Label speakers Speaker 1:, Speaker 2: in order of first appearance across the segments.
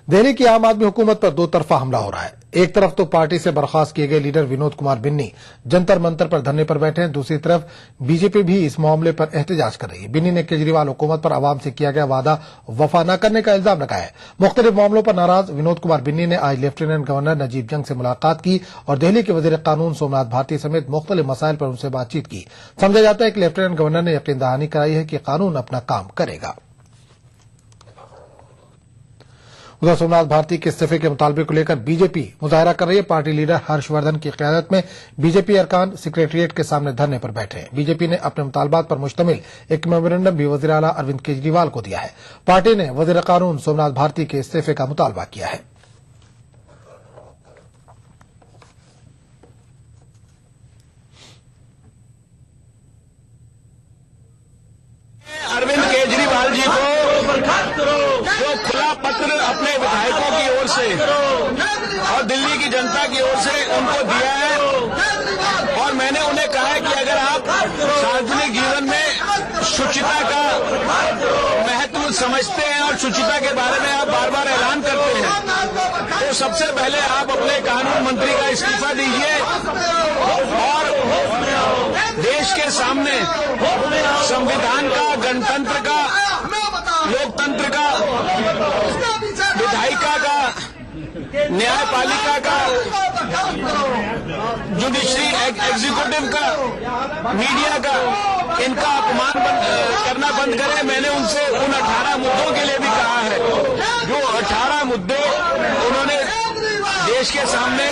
Speaker 1: दिल्ली की आम आदमी हुकूमत पर दो तरफा हमला हो रहा है। एक तरफ तो पार्टी से बर्खास्त किए गए लीडर विनोद कुमार बिन्नी जंतर मंतर पर धरने पर बैठे हैं, दूसरी तरफ बीजेपी भी इस मामले पर एहतजाज कर रही है। बिन्नी ने केजरीवाल हुकूमत पर आवाम से किया गया वादा वफा न करने का इल्जाम लगाया है। मुख्तलिफ मामलों पर नाराज विनोद कुमार बिन्नी ने आज लेफ्टिनेंट गवर्नर नजीब जंग से मुलाकात की और दिल्ली के वजीर कानून सोमनाथ भारती समेत मुख्तलिफ मसाइल पर उनसे बातचीत की। समझा जाता है कि लेफ्टिनेंट गवर्नर ने यकीन दहानी कराई है कि कानून अपना काम करेगा। उधर सोमनाथ भारती के इस्तीफे के मुतालबे को लेकर बीजेपी मुजाहरा कर रही है। पार्टी लीडर हर्षवर्धन की क़यादत में बीजेपी अरकान सेक्रेटरिएट के सामने धरने पर बैठे हैं। बीजेपी ने अपने मुतालबात पर मुश्तमिल एक मेमोरेंडम भी वज़ीर आला अरविंद केजरीवाल को दिया है। पार्टी ने वज़ीर कानून सोमनाथ भारती के इस्तीफे का मुतालबा किया है।
Speaker 2: अरविंद केजरीवाल जी को जो खुला पत्र अपने विधायकों की ओर से और दिल्ली की जनता की ओर से उनको दिया है, और मैंने उन्हें कहा है कि अगर आप सार्वजनिक जीवन में शुचिता का महत्व समझते हैं और शुचिता के बारे में आप बार बार ऐलान करते हैं, तो सबसे पहले आप अपने कानून मंत्री का इस्तीफा दीजिए और देश के सामने संविधान का, गणतंत्र का, लोकतंत्र का, विधायिका का, न्यायपालिका का, जुडिशरी एग्जीक्यूटिव का, मीडिया का, इनका अपमान करना बंद करें। मैंने उनसे उन 18 मुद्दों के लिए भी कहा है, जो 18 मुद्दे उन्होंने देश के सामने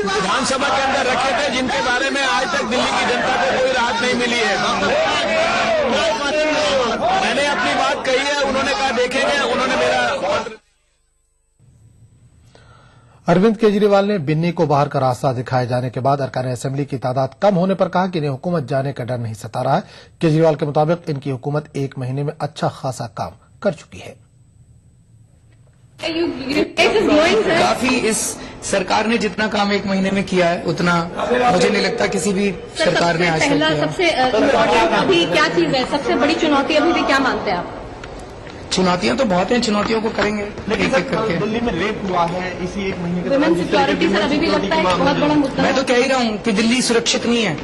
Speaker 2: विधानसभा के अंदर रखे थे, जिनके बारे में आज तक दिल्ली की जनता को कोई राहत नहीं मिली है। मैंने अपनी बात कही है, उन्होंने कहा देखेंगे, उन्होंने मेरा पत्र।
Speaker 1: अरविंद केजरीवाल ने बिन्नी को बाहर का रास्ता दिखाए जाने के बाद अरकान असेंबली की तादाद कम होने पर कहा कि इन्हें हुकूमत जाने का डर नहीं सता रहा है। केजरीवाल के मुताबिक इनकी हुकूमत 1 महीने में अच्छा खासा काम कर चुकी है।
Speaker 3: काफी इस सरकार ने जितना काम 1 महीने में किया है उतना मुझे नहीं लगता किसी भी सरकार ने आज तक किया।
Speaker 4: सबसे इम्पोर्टेंट अभी क्या चीज है, सबसे बड़ी चुनौती अभी भी क्या मानते हैं आप?
Speaker 3: चुनौतियां तो बहुत हैं, चुनौतियों को करेंगे एक एक करके।
Speaker 5: दिल्ली में रेप हुआ है इसी 1 महीने के
Speaker 4: वुमेन सिक्योरिटी सर अभी भी लगता है कि बहुत बड़ा मुद्दा है।
Speaker 3: मैं तो कह ही रहा हूँ कि दिल्ली सुरक्षित नहीं है,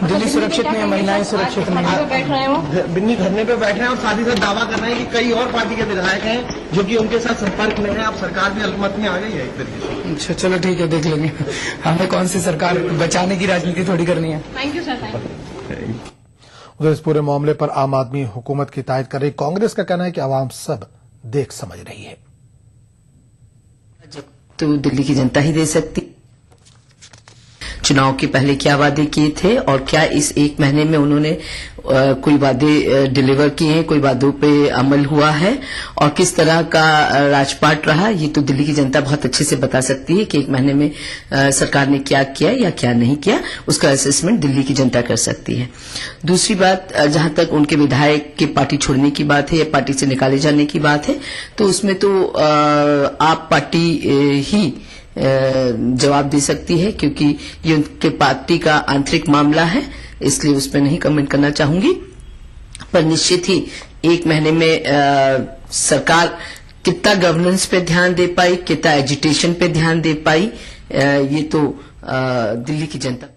Speaker 3: दिल्ली सुरक्षित नहीं है, महिलाएं सुरक्षित नहीं है।
Speaker 4: बैठ रहे हो
Speaker 5: बिन्नी धरने पे बैठ रहे हैं और साथ ही साथ दावा कर रहे हैं कि कई और पार्टी के विधायक हैं जो कि उनके साथ संपर्क में है। अब सरकार भी अल्पमत में आ गई है एक तरीके से।
Speaker 3: अच्छा चलो ठीक है, देख लेंगे। हमें कौन सी सरकार बचाने की राजनीति थोड़ी करनी है।
Speaker 4: Thank you sir, thank you.
Speaker 1: उधर इस पूरे मामले पर आम आदमी हुकूमत की तायद कर रही कांग्रेस का कहना है कि आवाम सब देख समझ रही है।
Speaker 6: जब तो दिल्ली की जनता ही दे सकती। चुनाव के पहले क्या वादे किए थे और क्या इस 1 महीने में उन्होंने कोई वादे डिलीवर किए हैं, कोई वादों पे अमल हुआ है और किस तरह का राजपाट रहा, ये तो दिल्ली की जनता बहुत अच्छे से बता सकती है कि 1 महीने में सरकार ने क्या किया या क्या नहीं किया। उसका असेसमेंट दिल्ली की जनता कर सकती है। दूसरी बात, जहां तक उनके विधायक के पार्टी छोड़ने की बात है या पार्टी से निकाले जाने की बात है, तो उसमें तो आप पार्टी ही जवाब दे सकती है, क्योंकि ये उनके पार्टी का आंतरिक मामला है, इसलिए उस पर नहीं कमेंट करना चाहूंगी। पर निश्चित ही 1 महीने में सरकार कितना गवर्नेंस पे ध्यान दे पाई, कितना एजुटेशन पे ध्यान दे पाई, ये तो दिल्ली की जनता।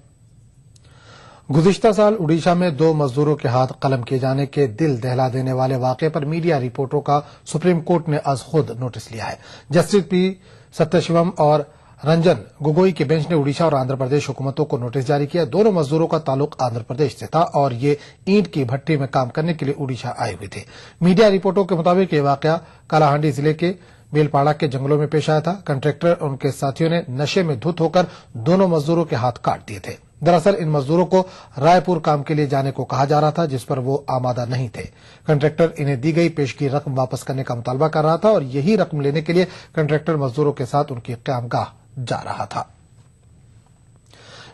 Speaker 1: गुज़िश्ता साल उड़ीसा में 2 मजदूरों के हाथ कलम किए जाने के दिल दहला देने वाले वाकये पर मीडिया रिपोर्टरों का सुप्रीम कोर्ट ने आज खुद नोटिस लिया है। जस्टिस पी सत्यशिवम और रंजन गोगोई के बेंच ने उड़ीसा और आंध्र प्रदेश हुकूमतों को नोटिस जारी किया। दोनों मजदूरों का ताल्लुक आंध्र प्रदेश से था और ये ईंट की भट्टी में काम करने के लिए उड़ीसा आए हुए थे। मीडिया रिपोर्टों के मुताबिक ये वाकया कालाहांडी जिले के बेलपाड़ा के जंगलों में पेश आया था। कंट्रैक्टर और उनके साथियों ने नशे में धुत होकर दोनों मजदूरों के हाथ काट दिए थे। दरअसल इन मजदूरों को रायपुर काम के लिए जाने को कहा जा रहा था, जिस पर वो आमादा नहीं थे। कंट्रैक्टर इन्हें दी गई पेशगी रकम वापस करने का मुतालबा कर रहा था और यही रकम लेने के लिए कंट्रैक्टर मजदूरों के साथ उनकी क़यामगाह जा रहा था।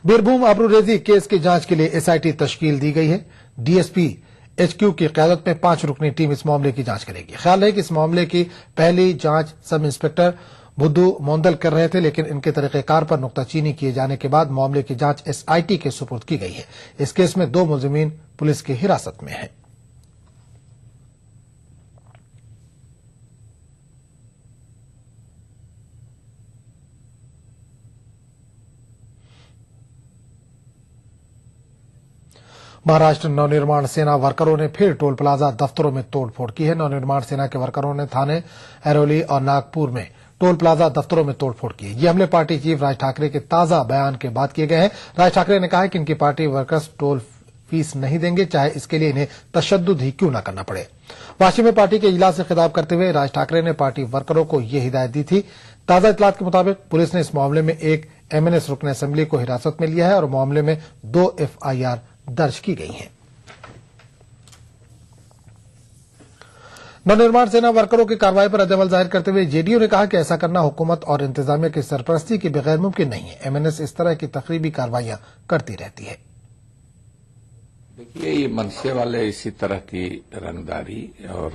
Speaker 1: बीरभूम आबरूरेजी केस की जांच के लिए एसआईटी तश्कील दी गई है। डीएसपी एचक्यू की क़यादत में 5 रुकनी टीम इस मामले की जांच करेगी। ख्याल है कि इस मामले की पहली जांच सब इंस्पेक्टर बुद्धू मोंदल कर रहे थे, लेकिन इनके तरीक़ेकार पर नुक्ताचीनी किए जाने के बाद मामले की जांच एसआईटी के सुपुर्द की गई है। इस केस में 2 मुलजिमीन पुलिस की हिरासत में हैं। महाराष्ट्र नवनिर्माण सेना वर्करों ने फिर टोल प्लाजा दफ्तरों में तोड़फोड़ की है। नवनिर्माण सेना के वर्करों ने थाने ऐरोली और नागपुर में टोल प्लाजा दफ्तरों में तोड़फोड़ की। ये हमले पार्टी चीफ राज ठाकरे के ताजा बयान के बाद किए गए हैं। राज ठाकरे ने कहा है कि इनकी पार्टी वर्कर्स टोल फीस नहीं देंगे, चाहे इसके लिए इन्हें तशद्दुद ही क्यों न करना पड़े। वाशी में पार्टी के इजलास से खिताब करते हुए राज ठाकरे ने पार्टी वर्करों को ये हिदायत दी थी। ताजा इतलात के मुताबिक पुलिस ने इस मामले में एक एमएनएस रुकन असेंबली को हिरासत में लिया है और मामले में 2 एफआईआर दर्ज की गई हैं। नवनिर्माण सेना वर्करों की कार्रवाई पर अदमल जाहिर करते हुए जेडीयू ने कहा कि ऐसा करना हुकूमत और इंतजामिया की सरपरस्ती के बगैर मुमकिन नहीं है। एमएनएस इस तरह की तकरीबी कार्रवाइयां करती रहती है।
Speaker 7: देखिए, ये मनसे वाले इसी तरह की रंगदारी और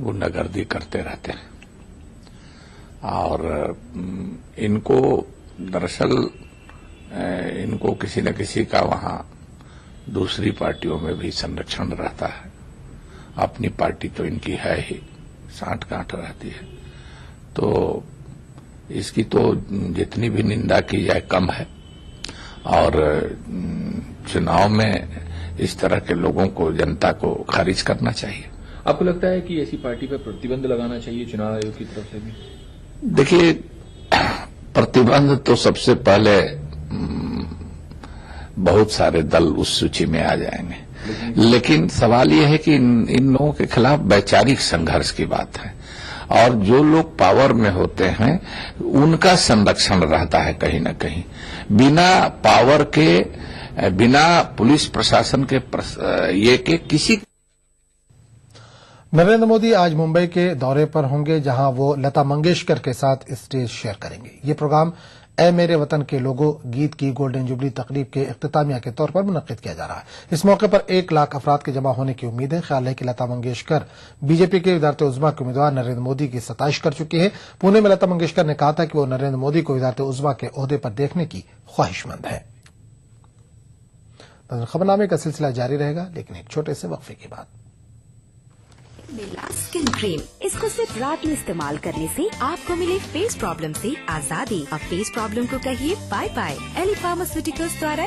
Speaker 7: गुंडागर्दी करते रहते हैं और इनको दरअसल इनको किसी न किसी का वहां दूसरी पार्टियों में भी संरक्षण रहता है। अपनी पार्टी तो इनकी है ही, साठ गांठ रहती है, तो इसकी तो जितनी भी निंदा की जाए कम है। और चुनाव में इस तरह के लोगों को, जनता को खारिज करना चाहिए।
Speaker 8: आपको लगता है कि ऐसी पार्टी पर प्रतिबंध लगाना चाहिए चुनाव आयोग की तरफ से भी?
Speaker 7: देखिए, प्रतिबंध तो सबसे पहले बहुत सारे दल उस सूची में आ जाएंगे, लेकिन सवाल यह है कि इन लोगों के खिलाफ वैचारिक संघर्ष की बात है और जो लोग पावर में होते हैं उनका संरक्षण रहता है कहीं न कहीं। बिना पावर के, बिना पुलिस प्रशासन के ये के किसी।
Speaker 1: नरेंद्र मोदी आज मुंबई के दौरे पर होंगे, जहां वो लता मंगेशकर के साथ स्टेज शेयर करेंगे। ये प्रोग्राम ऐ मेरे वतन के लोगों गीत की गोल्डन जुबली तकरीब के इख्तितामिया के तौर पर मुनक्किद किया जा रहा है। इस मौके पर 1 लाख अफराद के जमा होने की उम्मीद है। ख्याल है कि लता मंगेशकर बीजेपी के वज़ारत उज़्मा के उम्मीदवार नरेंद्र मोदी की सताइश कर चुकी है। पुणे में लता मंगेशकर ने कहा था कि वो नरेंद्र मोदी को वज़ारत उज़्मा के ओहदे पर देखने की ख्वाहिशमंद है। खबरनामे का सिलसिला जारी रहेगा, लेकिन एक छोटे से वक्फे के बाद।
Speaker 9: मिला स्किन क्रीम, इसको सिर्फ रात में इस्तेमाल करने से आपको मिले फेस प्रॉब्लम से आजादी। अब फेस प्रॉब्लम को कहिए बाय बाय। एली फार्मास्यूटिकल्स द्वारा।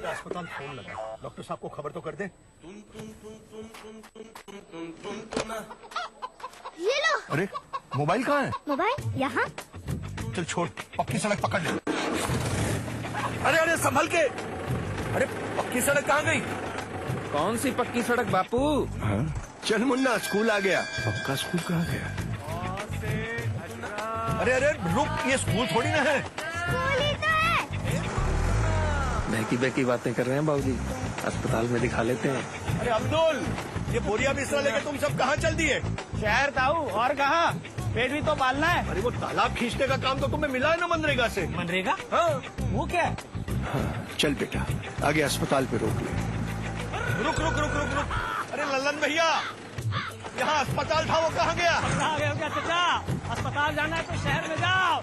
Speaker 5: अस्पताल फोन लगा, डॉक्टर साहब को खबर तो कर दे।
Speaker 10: ये लो।
Speaker 5: अरे मोबाइल कहाँ है?
Speaker 10: मोबाइल यहाँ।
Speaker 5: चल छोड़, पक्की सड़क पकड़ ले। अरे अरे संभल के। अरे पक्की सड़क कहाँ गई?
Speaker 8: कौन सी पक्की सड़क बापू?
Speaker 5: चल मुन्ना, स्कूल आ गया। पक्का स्कूल कहाँ गया? अरे अरे रुक, ये स्कूल थोड़ी ना है।
Speaker 8: बहकी बहकी बातें कर रहे हैं बाबूजी, अस्पताल में दिखा लेते हैं।
Speaker 5: अरे अब्दुल, ये बोरिया बिस्तर लेके तुम सब कहाँ चल दिए?
Speaker 2: शहर ताऊ, और कहाँ? पेट भी तो पालना है।
Speaker 5: अरे वो तालाब खींचने का काम तो तुम्हें मिला है ना मनरेगा से।
Speaker 2: मनरेगा?
Speaker 5: हाँ।
Speaker 2: वो क्या?
Speaker 5: हाँ, चल बेटा, आगे अस्पताल पे रोक ले। रुक रुक रुक रुक रुक। अरे लल्लन भैया, यहाँ अस्पताल था, वो कहाँ गया?
Speaker 2: कहाँ गया क्या चाचा? अस्पताल जाना है तो शहर में जाओ।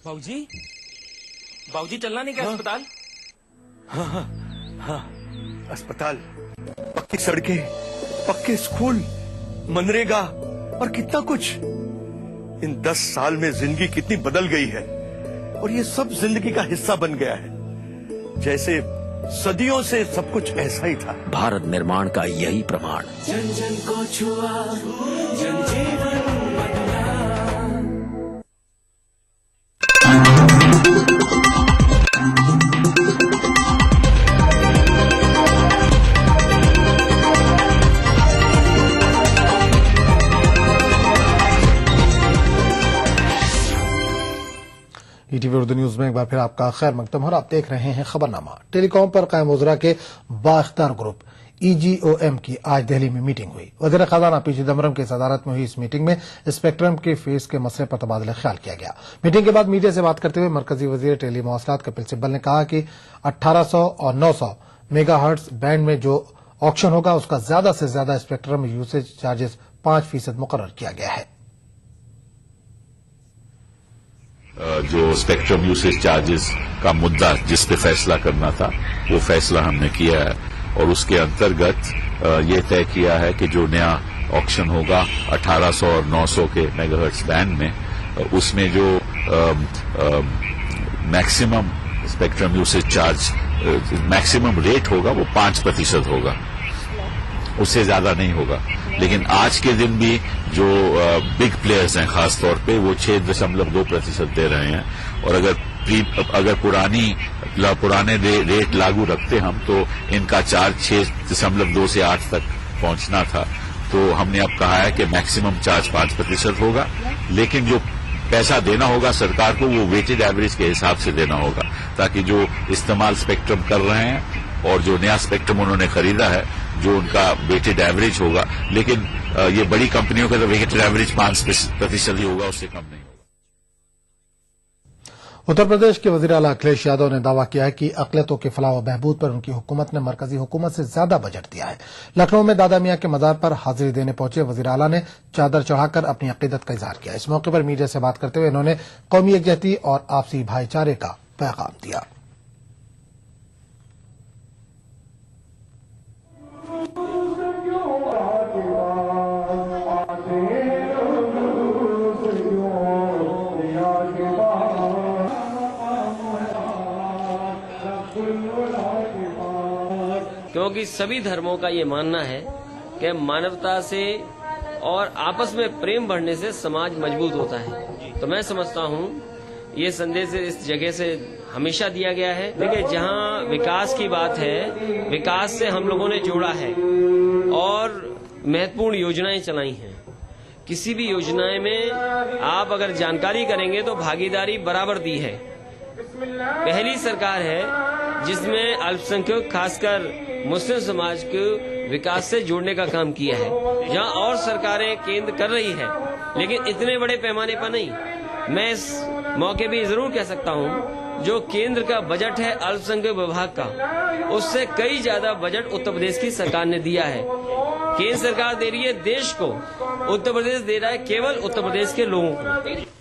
Speaker 8: बाबूजी, बाबूजी चलना नहीं क्या अस्पताल?
Speaker 5: हाँ हाँ हाँ, अस्पताल, पक्की सड़कें, पक्के स्कूल, मनरेगा और कितना कुछ। इन 10 साल में जिंदगी कितनी बदल गई है और ये सब जिंदगी का हिस्सा बन गया है, जैसे सदियों से सब कुछ ऐसा ही था।
Speaker 8: भारत निर्माण का यही प्रमाण।
Speaker 11: जन जन को छुआ, जन जीवन बदला।
Speaker 1: ईटीवी उर्दू न्यूज में एक बार फिर आपका खैर मकदम और आप देख रहे हैं खबरनामा। टेलीकॉम पर कायम वज़रा के बाइख्तियार ग्रुप EGOM की आज दिल्ली में मीटिंग हुई। वज़ीर ख़ज़ाना पी चिदम्बरम की सदारत में हुई इस मीटिंग में स्पेक्ट्रम के फेस के मसले पर तबादला ख्याल किया गया। मीटिंग के बाद मीडिया से बात करते हुए मरकजी वज़ीर टेली मवासलात कपिल सिब्बल ने कहा कि 1800 और 900 मेगाहर्ट्ज बैंड में जो ऑक्शन होगा उसका ज्यादा से ज्यादा स्पेक्ट्रम यूसेज चार्जेस 5% मुकर्रर किया गया है।
Speaker 12: जो स्पेक्ट्रम यूसेज चार्जेस का मुद्दा जिस पे फैसला करना था वो फैसला हमने किया है और उसके अंतर्गत ये तय किया है कि जो नया ऑक्शन होगा 1800 और 900 के मेगाहर्ट्ज बैंड में, उसमें जो maximum spectrum usage charge maximum rate होगा वो 5% होगा, उससे ज्यादा नहीं होगा। लेकिन आज के दिन भी जो बिग प्लेयर्स हैं खास तौर पे वो 6.2% दे रहे हैं, और अगर पुराने रेट लागू रखते हम तो इनका चार्ज 6.2 से 8 तक पहुंचना था। तो हमने अब कहा है कि मैक्सिमम चार्ज 5% होगा, लेकिन जो पैसा देना होगा सरकार को वो वेटेड एवरेज के हिसाब से देना होगा, ताकि जो इस्तेमाल स्पेक्ट्रम कर रहे हैं और जो नया स्पेक्ट्रम उन्होंने खरीदा है जो उनका वेटेड एवरेज होगा, लेकिन ये बड़ी कंपनियों का तो वेटेड एवरेज 5% ही होगा, उससे कम नहीं होगा।
Speaker 1: उत्तर प्रदेश के वजीर आला अखिलेश यादव ने दावा किया है कि अक़लियतों के फलाह व बहबूद पर उनकी हुकूमत ने मरकजी हुकूमत से ज्यादा बजट दिया है। लखनऊ में दादा मियां के मजार पर हाजिरी देने पहुंचे वजीर आला ने चादर चढ़ाकर अपनी अकीदत का इजहार किया। इस मौके पर मीडिया से बात करते हुए इन्होंने कौमी यकजहती और आपसी भाईचारे का पैगाम दिया।
Speaker 10: क्योंकि सभी धर्मों का ये मानना है कि मानवता से और आपस में प्रेम बढ़ने से समाज मजबूत होता है। तो मैं समझता हूँ ये संदेश इस जगह से हमेशा दिया गया है। देखिए, जहाँ विकास की बात है, विकास से हम लोगों ने जोड़ा है और महत्वपूर्ण योजनाएं चलाई हैं। किसी भी योजनाएं में आप अगर जानकारी करेंगे तो भागीदारी बराबर दी है। पहली सरकार है जिसमें अल्पसंख्यक खासकर मुस्लिम समाज को विकास से जोड़ने का काम किया है। जहां और सरकारें केंद्र कर रही है, लेकिन इतने बड़े पैमाने पर नहीं। मैं इस मौके भी जरूर कह सकता हूं, जो केंद्र का बजट है अल्पसंख्यक विभाग का, उससे कई ज्यादा बजट उत्तर प्रदेश की सरकार ने दिया है। केंद्र सरकार दे रही है देश को, उत्तर प्रदेश दे रहा है केवल उत्तर प्रदेश के लोगों को।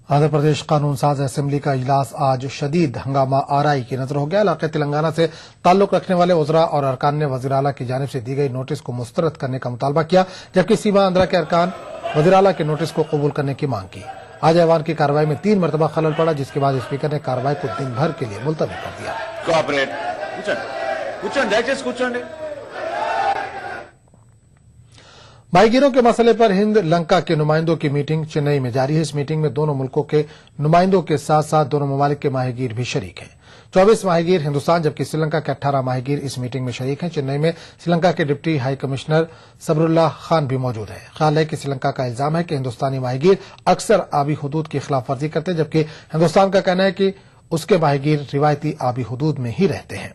Speaker 1: आंध्र प्रदेश कानून साज असेंबली का इजलास आज शदीद हंगामा आराई की नजर हो गया। इलाके तेलंगाना से ताल्लुक रखने वाले उजरा और अरकान ने वजीर आला की जानिब से दी गई नोटिस को मुस्तरद करने का मुतालबा किया, जबकि सीमा आंध्रा के अरकान वजीर आला के नोटिस को कबूल करने की मांग की। आज ऐवान की कार्रवाई में 3 मरतबा खलल पड़ा, जिसके बाद स्पीकर ने कार्रवाई को दिन भर के लिए मुलतवी कर दिया। माहीगीरों के मसले पर हिंद लंका के नुमाइंदों की मीटिंग चेन्नई में जारी है। इस मीटिंग में दोनों मुल्कों के नुमाइंदों के साथ साथ दोनों ममालिक के माहीगीर भी शरीक हैं। 24 माहीगीर हिंदुस्तान जबकि श्रीलंका के 18 माहीगीर इस मीटिंग में शरीक हैं। चेन्नई में श्रीलंका के डिप्टी हाई कमिश्नर सबरुल्लाह खान भी मौजूद है। ख्याल है कि श्रीलंका का इल्जाम है कि हिंदुस्तानी माहीगीर अक्सर आबी हुदूद की खिलाफ वर्जी करते हैं, जबकि हिंदुस्तान का कहना है कि उसके माहीगीर रिवायती आबी हुदूद में ही रहते हैं।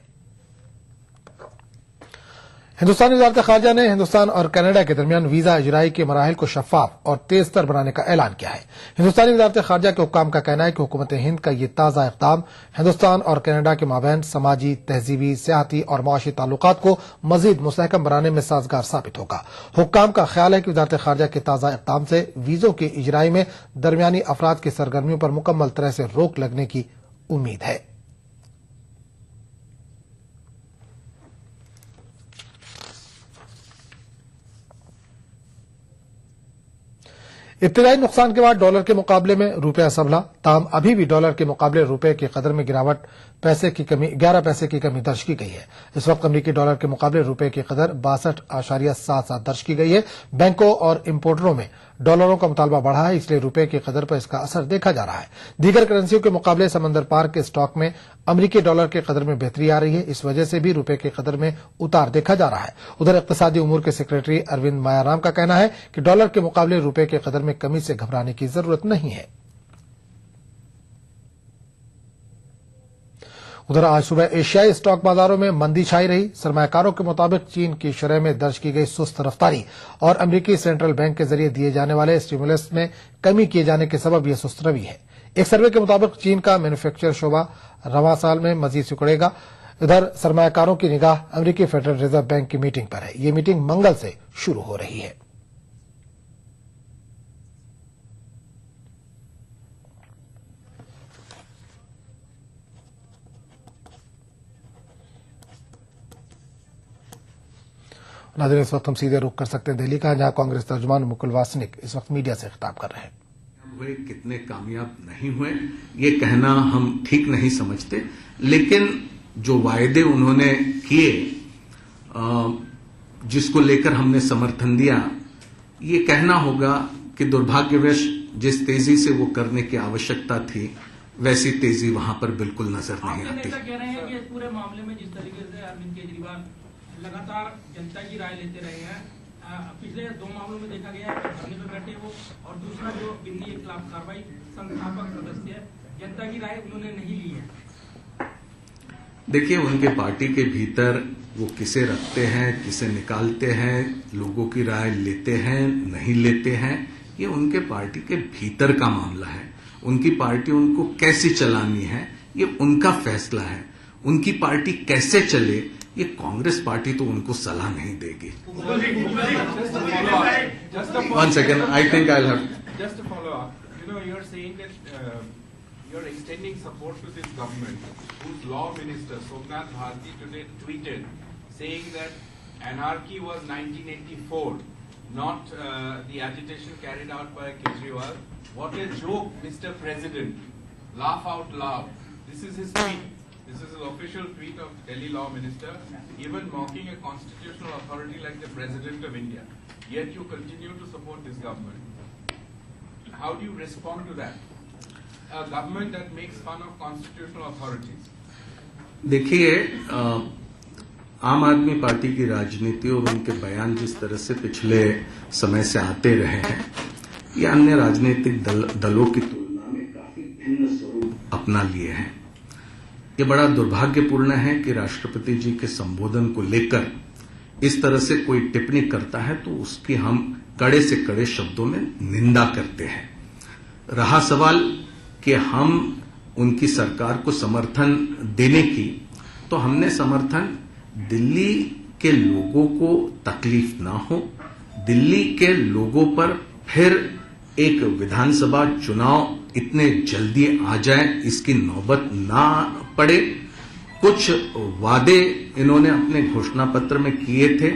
Speaker 1: हिंदुस्तानी वजारत खारजा ने हिंदुस्तान और कनाडा के दरमियान वीजा इजराई के मराहिल को शफाफ और तेज तर बनाने का ऐलान किया है। हिंदुस्तानी वजारत खारजा के हुक्काम का कहना है कि हुकूमत हिंद का ये ताजा इक़दाम हिंदुस्तान और कनाडा के माबैन समाजी, तहजीबी, सियाती और मुआशी ताल्लुकात को मजीद मुस्तहकम बनाने में साजगार साबित होगा। हुक्काम का ख्याल है कि वजारत खारजा के ताजा इक़दाम से वीजों की इजराई में दरमियानी अफराद की सरगर्मियों पर मुकम्मल तरह से रोक लगने की उम्मीद है। इब्तिदाई नुकसान के बाद डॉलर के मुकाबले में रुपया सबला, ताहम अभी भी डॉलर के मुकाबले रुपये की कदर में गिरावट 11 पैसे की कमी दर्ज की गई है। इस वक्त अमरीकी डॉलर के मुकाबले रुपये की कदर 62.77 दर्ज की गई है। बैंकों और इम्पोर्टरों में डॉलरों का मुतालबा बढ़ा है, इसलिए रुपये की कदर पर इसका असर देखा जा रहा है। दीगर करेंसियों के मुकाबले समंदर पार के स्टॉक में अमरीकी डॉलर के कदर में बेहतरी आ रही है। इस वजह से भी रुपये के कदर में उतार देखा जा रहा है। उधर इक्तिसादी उमूर के सेक्रेटरी अरविंद मायाराम का कहना है कि डॉलर के मुकाबले रुपये के कदर में कमी से घबराने की जरूरत नहीं है। उधर आज सुबह एशियाई स्टॉक बाजारों में मंदी छाई रही। सरमायाकारों के मुताबिक चीन की शरह में दर्ज की गई सुस्त रफ्तारी और अमरीकी सेंट्रल बैंक के जरिए दिए जाने वाले स्टिमुलस में कमी किए जाने के सबब यह सुस्त रवी है। एक सर्वे के मुताबिक चीन का मैन्युफैक्चर शोबा रवां साल में मजीद सिकुड़ेगा। इधर सरमायाकारों की निगाह अमरीकी फेडरल रिजर्व बैंक की मीटिंग पर है। ये मीटिंग मंगल से शुरू हो रही है। नाज़रीन, इस वक्त हम सीधे रुख कर सकते हैं दिल्ली का, जहां कांग्रेस तर्जुमान मुकुल वासनिक इस वक्त मीडिया से खिताब कर रहे हैं।
Speaker 13: हुए, कितने कामयाब नहीं हुए, ये कहना हम ठीक नहीं समझते। लेकिन जो वायदे उन्होंने किए, जिसको लेकर हमने समर्थन दिया, ये कहना होगा कि दुर्भाग्यवश जिस तेजी से वो करने की आवश्यकता थी, वैसी तेजी वहां पर बिल्कुल नजर नहीं आती।
Speaker 14: कह रहे हैं कि पूरे मामले में जिस तरीके से अरविंद केजरीवाल लगातार जनता की राय लेते रहे हैं, पिछले 2 मामलों में देखा गया है कि धरने पर बैठे वो, और दूसरा जो बिंदी के खिलाफ कार्रवाई, संस्थापक सदस्य जनता की राय उन्होंने नहीं ली है।
Speaker 13: देखिए, उनके पार्टी के भीतर वो किसे रखते हैं, किसे निकालते हैं, लोगों की राय लेते हैं, नहीं लेते हैं, ये उनके पार्टी के भीतर का मामला है। उनकी पार्टी उनको कैसी चलानी है, ये उनका फैसला है। उनकी पार्टी कैसे चले, ये कांग्रेस पार्टी तो उनको सलाह नहीं देगी। One second, I think I'll have.
Speaker 15: Just to follow up, you're saying that you're extending support to this government, whose law minister Somnath Bharti today tweeted saying that anarchy was 1984, not the agitation carried out by Kejriwal. What a joke, Mr. President! Laugh out loud. This is his tweet. This is his official tweet of Delhi Law Minister, even mocking a constitutional authority like the President of India. Yet you continue to support this government. How do you respond to that? A government that makes fun of constitutional authorities.
Speaker 13: देखिए, आम आदमी party की राजनीति और उनके बयान जिस तरह से पिछले समय से आते रहे हैं, ये अन्य राजनीतिक दलों की तुलना में काफी भिन्न स्वरूप अपना लिए हैं। ये बड़ा दुर्भाग्यपूर्ण है कि राष्ट्रपति जी के संबोधन को लेकर इस तरह से कोई टिप्पणी करता है तो उसकी हम कड़े से कड़े शब्दों में निंदा करते हैं। रहा सवाल कि हम उनकी सरकार को समर्थन देने की, तो हमने समर्थन दिल्ली के लोगों को तकलीफ ना हो, दिल्ली के लोगों पर फिर एक विधानसभा चुनाव इतने जल्दी आ जाए, इसकी नौबत ना पड़े। कुछ वादे इन्होंने अपने घोषणा पत्र में किए थे,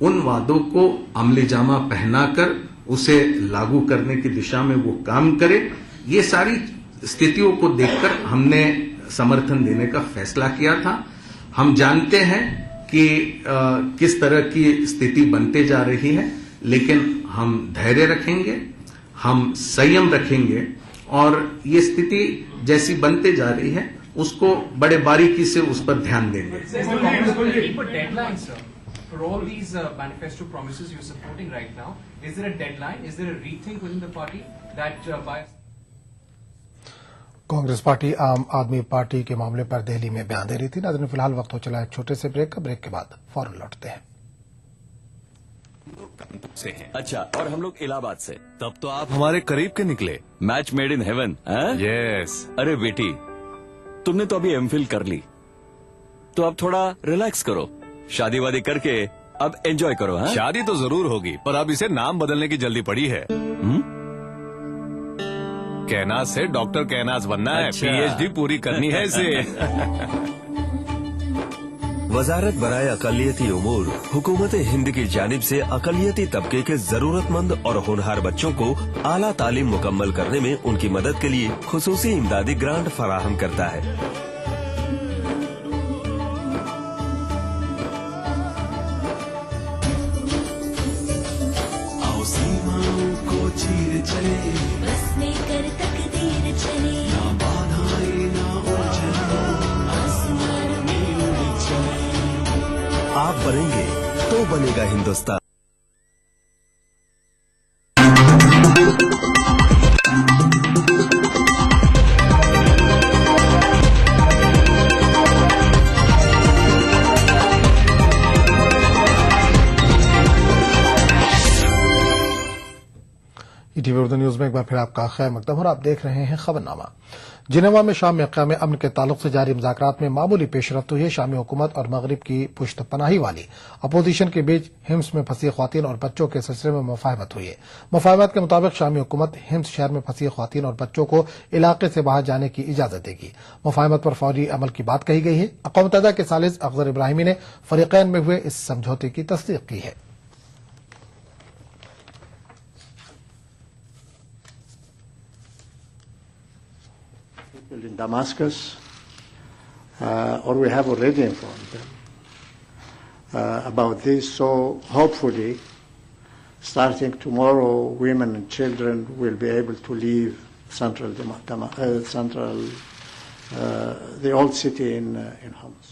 Speaker 13: उन वादों को अमलीजामा पहनाकर उसे लागू करने की दिशा में वो काम करे। ये सारी स्थितियों को देखकर हमने समर्थन देने का फैसला किया था। हम जानते हैं कि किस तरह की स्थिति बनते जा रही है, लेकिन हम धैर्य रखेंगे, हम संयम रखेंगे और ये स्थिति जैसी बनते जा रही है उसको बड़े बारीकी से उस पर ध्यान देंगे।
Speaker 16: For all these manifesto promises you're supporting right now, is there a deadline? Is there a rethink within the party that by
Speaker 1: Congress party आम आदमी पार्टी के मामले पर दिल्ली में बयान दे रही थी। नाज़रीन, फिलहाल वक्त हो चला एक छोटे से ब्रेक का। ब्रेक के बाद फौरन लौटते हैं।
Speaker 17: से हैं। अच्छा, और हम लोग इलाहाबाद से। तब तो आप हमारे करीब के निकले। Match made in heaven. Yes. अरे बेटी, तुमने तो अभी एमफिल कर ली, तो अब थोड़ा रिलैक्स करो, शादी वादी करके अब एंजॉय करो। हाँ? शादी तो जरूर होगी, पर अब इसे नाम बदलने की जल्दी पड़ी है। कैनाज से डॉक्टर कैनाज बनना है। पीएचडी पूरी करनी है इसे।
Speaker 18: वजारत बराए अकलियती उमूर हुकूमत हिंद की जानिब से अकलियती तबके के जरूरतमंद और होनहार बच्चों को आला तालीम मुकम्मल करने में उनकी मदद के लिए खुसूसी इमदादी ग्रांट फराहम करता है।
Speaker 11: आओ सीमाओं को चीर चले, बस में कर तकदीर चले, ना बाधाएं ना उलझन, आसमान में उड़ चले।
Speaker 18: आप बनेंगे तो बनेगा हिंदुस्तान।
Speaker 1: ईटीवी उर्दू न्यूज में एक बार फिर आपका खैर मकदम और आप देख रहे हैं खबरनामा। जिनेवा में शाम में क़याम अमन के ताल्लुक से जारी मुज़ाकरात में मामूली पेशरफ्त हुई है। शामी हुकूमत और मगरिब की पुश्त पनाही वाली अपोजिशन के बीच हिम्स में फंसी ख्वातीन और बच्चों के सिलसिले में मुफाहमत हुई है। मुफाहमत के मुताबिक शामी हुकूमत हिम्स शहर में फंसी ख्वातीन और बच्चों को इलाके से बाहर जाने की इजाजत देगी। मुफाहमत पर फौरी अमल की बात कही गई है। अक़वाम मुत्तहिदा के सालिस अखज़र इब्राहिमी ने फरीक़ैन में हुए इस समझौते की तस्दीक की है।
Speaker 19: in Damascus, or we have already informed them about this. So hopefully, starting tomorrow, women and children will be able to leave the old city in Homs.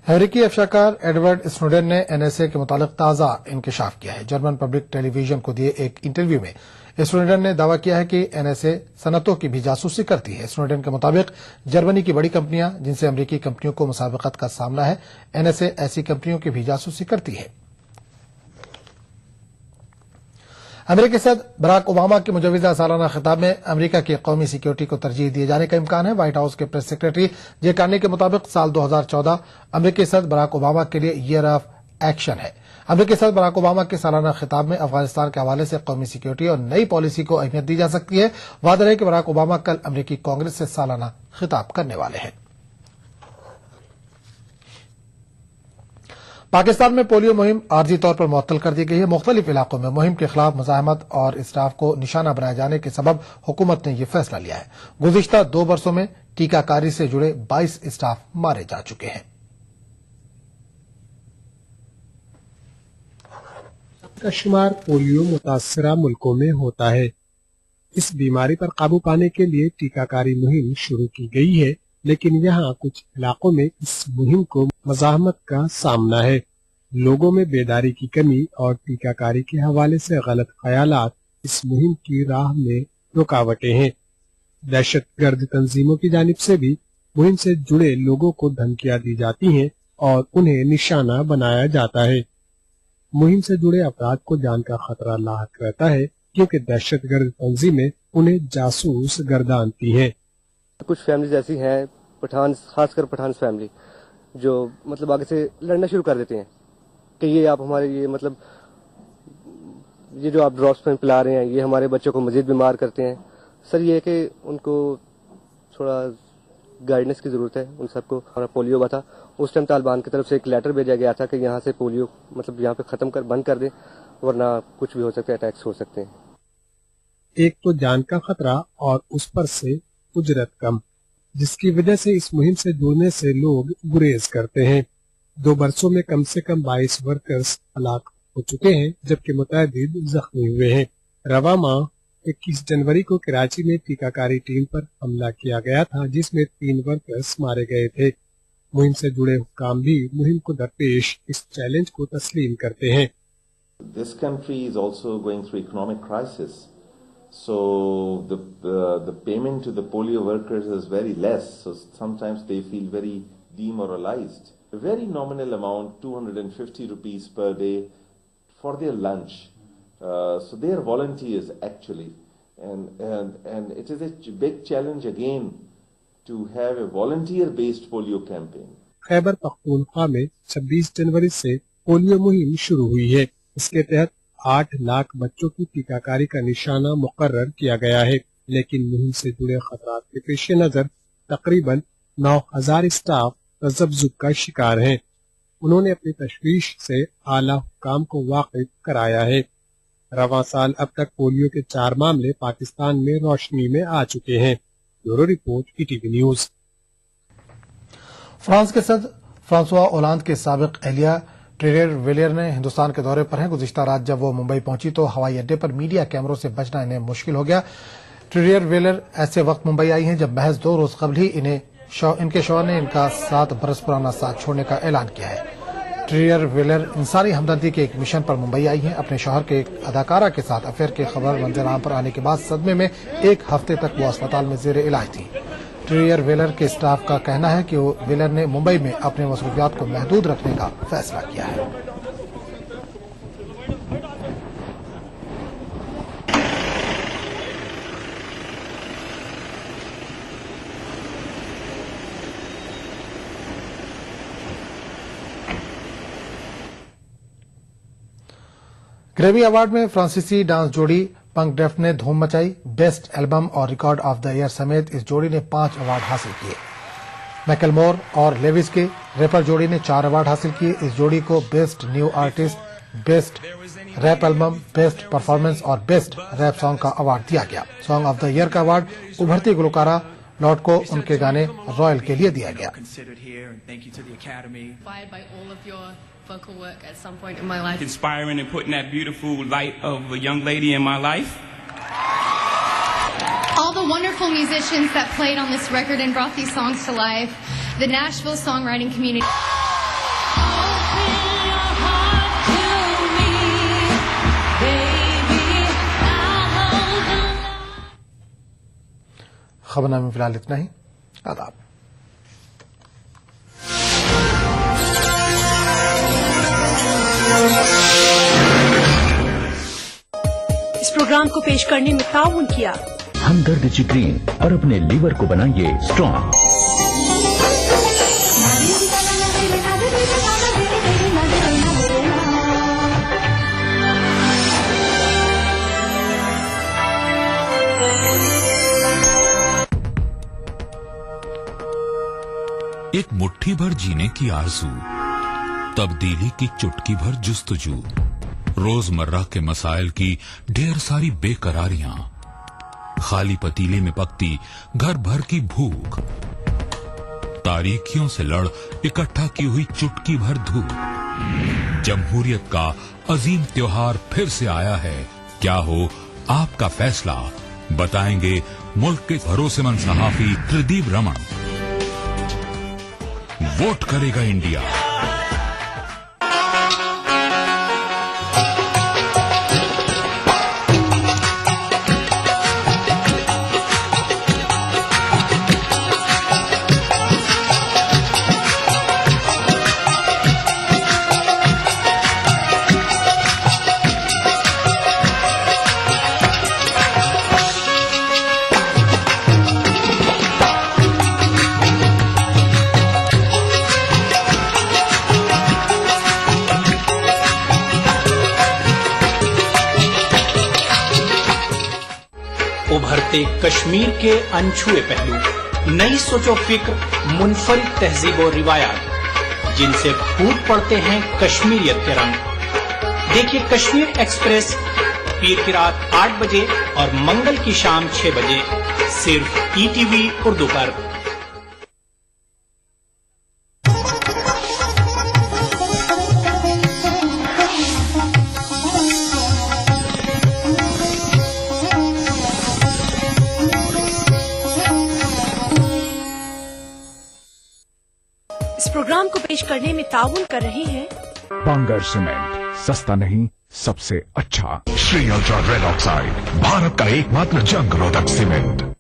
Speaker 1: अमेरिकी अफशाकार एडवर्ड स्नोडेन ने एनएसए के मुतालिक ताज़ा इंकशाफ किया है। जर्मन पब्लिक टेलीविजन को दिए एक इंटरव्यू में स्नोडेन ने दावा किया है कि एनएसए सनतों की भी जासूसी करती है। स्नोडेन के मुताबिक जर्मनी की बड़ी कंपनियां जिनसे अमेरिकी कंपनियों को मुसाबकत का सामना है, एनएसए ऐसी कंपनियों की भी जासूसी करती है। अमेरिकी सदर बराक ओबामा के मुजवजा सालाना खिताब में अमेरिका की कौमी सिक्योरिटी को तरजीह दिए जाने का इम्कान है। व्हाइट हाउस के प्रेस सेक्रेटरी जे कार्नी के मुताबिक साल 2014 अमेरिकी सदर बराक ओबामा के लिए ईयर ऑफ एक्शन है। अमेरिकी सदर बराक ओबामा के सालाना खिताब में अफगानिस्तान के हवाले से कौमी सिक्योरिटी और नई पॉलिसी को अहमियत दी जा सकती है। वादा है कि बराक ओबामा कल अमेरिकी कांग्रेस से सालाना खिताब करने वाले हैं। पाकिस्तान में पोलियो मुहिम आर्जी तौर पर मुअत्तल कर दी गई है। मुख्तलिफ इलाकों में मुहिम के खिलाफ मुजाहमत और स्टाफ को निशाना बनाए जाने के सबब हुकूमत ने यह फैसला लिया है। गुज़िश्ता 2 वर्षों में टीकाकारी से जुड़े 22 स्टाफ मारे जा चुके हैं।
Speaker 20: का शुमार पोलियो मुतासरा मुल्कों में होता है। इस बीमारी पर काबू पाने के लिए टीकाकारी मुहिम शुरू की गई है, लेकिन यहाँ कुछ इलाकों में इस मुहिम को मज़ाहमत का सामना है। लोगों में बेदारी की कमी और टीकाकारी के हवाले से गलत ख्यालात इस मुहिम की राह में रुकावटें हैं। दहशतगर्द तंजीमों की जानिब से भी मुहिम से जुड़े लोगों को धमकियां दी जाती हैं और उन्हें निशाना बनाया जाता है। मुहिम से जुड़े अफराद को जान का खतरा लाहक रहता है, क्योंकि दहशतगर्द तंजीमें उन्हें जासूस गर्दानती हैं।
Speaker 21: कुछ फैमिलीज ऐसी हैं, पठान, खासकर पठान फैमिली, जो मतलब आगे से लड़ना शुरू कर देते हैं कि ये आप हमारे ये जो आप ड्रॉप्स में पिला रहे हैं, ये हमारे बच्चों को मजीद बीमार करते हैं। सर ये है कि उनको थोड़ा गाइडेंस की जरूरत है। उन सबको हमारा पोलियो हुआ था, उस टाइम तालिबान की तरफ से एक लेटर भेजा गया था कि यहाँ से पोलियो मतलब यहाँ पे बंद कर दें, वरना कुछ भी हो सकता है, अटैक्स हो सकते हैं।
Speaker 20: एक तो जान का खतरा और उस पर से उजरत कम, जिसकी वजह से इस मुहिम से जुड़ने से लोग गुरेज करते हैं। 2 वर्षों में कम से कम 22 वर्कर्स हलाक हो चुके हैं, जबकि मुतअद्दिद जख्मी हुए हैं। रवा माह 21 जनवरी को कराची में टीकाकारी टीम पर हमला किया गया था, जिसमें 3 वर्कर्स मारे गए थे। मुहिम से जुड़े हुक्काम भी मुहिम को दरपेश इस चैलेंज को तस्लीम करते हैं।
Speaker 22: This country is also going through economic crisis. So the payment to the polio workers is very less. So sometimes they feel very demoralized. A very nominal amount, 250 rupees per day for their lunch. So they are volunteers actually, and it is a big challenge again to have a volunteer-based polio campaign.
Speaker 20: Khyber Pakhtunkhwa में 26 जनवरी से polio मुहिम शुरू हुई है। इसके तहत 8 लाख बच्चों की टीकाकारी का निशाना मुकर्रर किया गया है, लेकिन मुहिम से जुड़े खतरात के पेश नजर तकरीबन 9000 स्टाफ तजब्जुब का शिकार हैं। उन्होंने अपनी तशवीश से आला हुकाम को वाकिफ कराया है। रवां साल अब तक पोलियो के 4 मामले पाकिस्तान में रोशनी में आ चुके हैं। Bureau report, ETV news.
Speaker 1: France के सदर फ्रांसवा ओलांद के साबिक एहलिया ट्रियर विलियर ने हिंदुस्तान के दौरे पर हैं। गुज़िश्ता रात जब वो मुंबई पहुंची तो हवाई अड्डे पर मीडिया कैमरों से बचना इन्हें मुश्किल हो गया। ट्रियर विलियर ऐसे वक्त मुंबई आई हैं जब महज 2 रोज कबल ही इनके शौहर ने इनका 7 बरस पुराना साथ छोड़ने का ऐलान किया है। ट्रियर विलियर इंसानी हमदर्दी के एक मिशन पर मुंबई आई हैं। अपने शौहर के एक अदाकारा के साथ अफेयर की खबर मंजर आम पर आने के बाद सदमे में 1 हफ्ते तक वो अस्पताल में जेर इलाज थी। ट्रियर विलियर के स्टाफ का कहना है कि विलियर ने मुंबई में अपने मसरूफियात को महदूद रखने का फैसला किया है। ग्रैमी अवार्ड में फ्रांसीसी डांस जोड़ी पंक डेफ्ट ने धूम मचाई। बेस्ट एल्बम और रिकॉर्ड ऑफ द ईयर समेत इस जोड़ी ने 5 अवार्ड हासिल किए। मैकलमोर और लेविस के रैपर जोड़ी ने 4 अवार्ड हासिल किए। इस जोड़ी को best new artist, best rap album, best performance और बेस्ट रैप सॉन्ग का अवार्ड दिया गया। सॉन्ग ऑफ द ईयर का अवार्ड उभरती गुलकारा लॉट को उनके गाने रॉयल के लिए दिया गया।
Speaker 3: vocal work at some point in my life.
Speaker 4: Inspiring and putting that beautiful light of a young lady in my life.
Speaker 3: All the wonderful musicians that played on this record and brought these songs to life, the Nashville songwriting community.
Speaker 1: खबरनामे में फिलहाल इतना ही। आदाब।
Speaker 23: इस programme को पेश करने में ताउन किया
Speaker 24: हमदर्द चिक्रीन और अपने लीवर को बनाइए स्ट्रॉन्ग।
Speaker 25: एक मुट्ठी भर जीने की आरज़ू, तब्दीली की चुटकी भर जुस्तजू, रोजमर्रा के मसाइल की ढेर सारी बेकरारियां, खाली पतीले में पकती घर भर की भूख, तारीखियों से लड़ इकट्ठा की हुई चुटकी भर धूप। जमहूरियत का अजीम त्योहार फिर से आया है। क्या हो आपका फैसला, बताएंगे मुल्क के भरोसेमंद सहाफी त्रिदीप रमन। वोट करेगा इंडिया।
Speaker 26: उभरते कश्मीर के अनछुए पहलू, नई सोचो फिक्र, मुनफरिद तहजीब और रिवायात, जिनसे फूट पड़ते हैं कश्मीरियत के रंग। देखिए कश्मीर एक्सप्रेस पीर की रात 8 बजे और मंगल की शाम 6 बजे सिर्फ ईटीवी उर्दू पर।
Speaker 23: इस प्रोग्राम को पेश करने में ताउन कर रहे हैं
Speaker 27: बांगर सीमेंट, सस्ता नहीं सबसे अच्छा। Shri ultra red oxide, Bharat का एकमात्र जंग रोधक सीमेंट।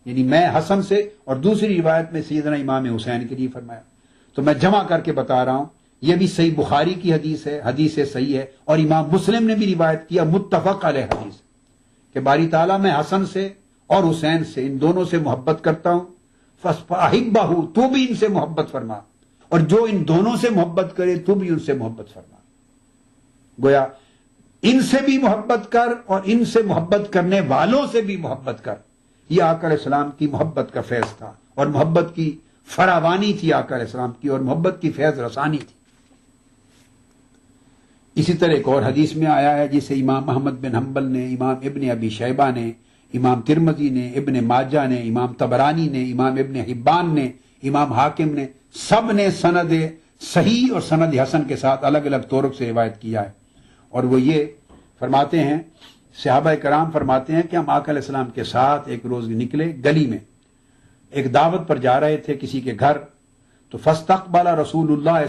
Speaker 28: यानी मैं हसन से और दूसरी रिवायत में सैयदना इमाम हुसैन के लिए फरमाया। तो मैं जमा करके बता रहा हूं, यह भी सही बुखारी की हदीस है, हदीस सही है, और इमाम मुस्लिम ने भी रिवायत किया मुत्तफक अलैह हदीस कि बारी ताला मैं हसन से और हुसैन से, इन दोनों से मोहब्बत करता हूं। फस्फाहिब्बाहु, तू भी इनसे मोहब्बत फरमा, और जो इन दोनों से मोहब्बत करे तू भी उनसे मोहब्बत फरमा। गोया इनसे भी मोहब्बत कर और इनसे मोहब्बत करने वालों से भी मोहब्बत कर। यह आका अलैहिस्सलाम की मोहब्बत का फैज था, और मोहब्बत की फरावानी थी आका अलैहिस्सलाम की, और मोहब्बत की फैज रसानी थी। इसी तरह एक और हदीस में आया है, जिसे इमाम अहमद बिन हम्बल ने, इमाम इब्ने अबी शैबा ने, इमाम तिरमजी ने, इब्ने माजा ने, इमाम तबरानी ने, इमाम इब्ने हिब्बान ने, इमाम हाकिम ने, सब ने सनद सही और सनद हसन के साथ अलग अलग तौर से रिवायत किया है। और वो ये फरमाते हैं, सहाबा कराम फरमाते हैं कि हम आका अलैहिस्सलाम के साथ एक रोज निकले, गली में एक दावत पर जा रहे थे किसी के घर। तो फस्तकबला रसूलुल्लाह